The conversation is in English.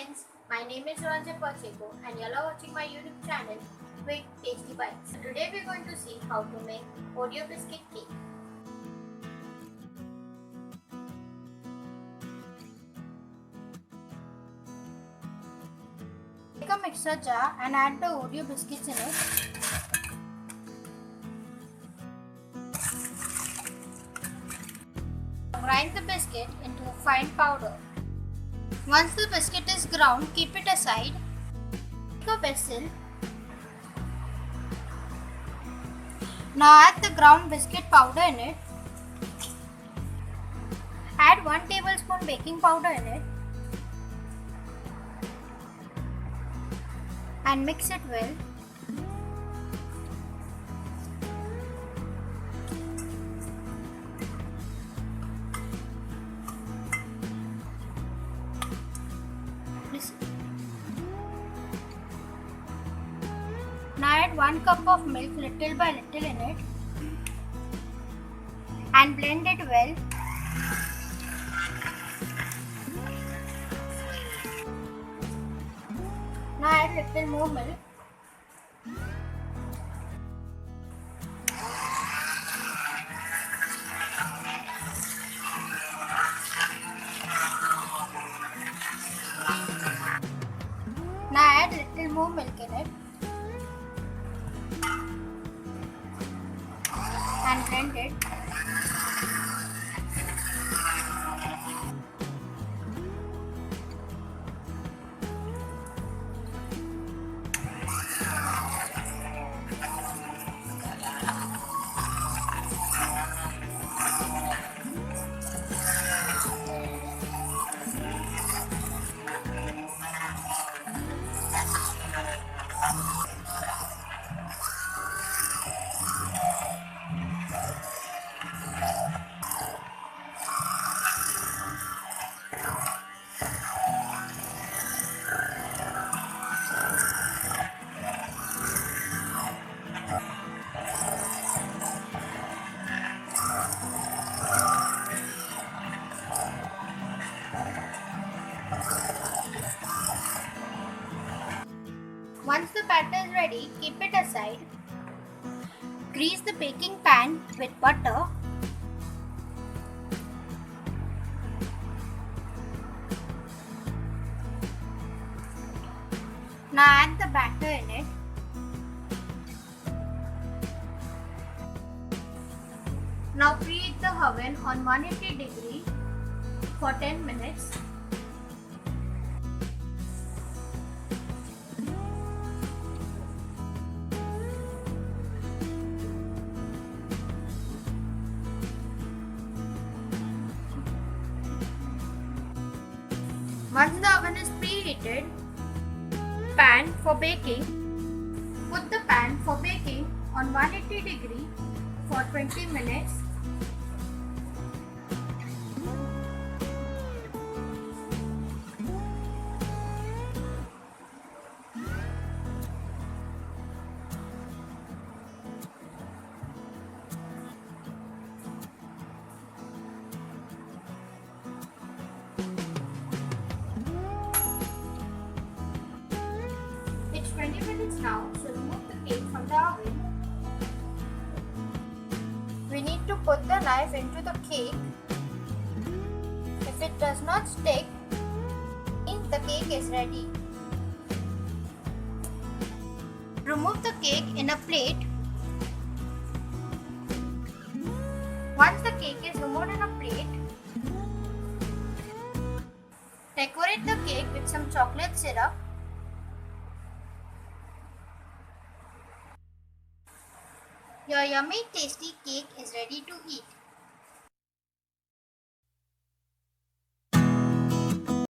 friends, my name is Untitled Chapter and you are watching my YouTube channel Quick Tasty Bites. Today we are going to see how to make Oreo Biscuit Cake. Take a mixer jar and add the Oreo biscuits in it. Grind the biscuit into a fine powder. Once the biscuit is ground, keep it aside. Take a vessel. Now add the ground biscuit powder in it. Add 1 tablespoon baking powder in it. And mix it well. Now add 1 cup of milk little by little in it and blend it well. Now add little more milk. Now add little more milk in it. And blend it. Once the batter is ready, keep it aside. Grease the baking pan with butter. Now add the batter in it. Now preheat the oven on 180 degrees for 10 minutes. Once the oven is preheated, pan for baking. Put the pan for baking on 180 degrees for 20 minutes. It's 20 minutes now, so remove the cake from the oven. We need to put the knife into the cake. If it does not stick, the cake is ready. Remove the cake in a plate. Once the cake is removed in a plate, decorate the cake with some chocolate syrup. Your yummy tasty cake is ready to eat.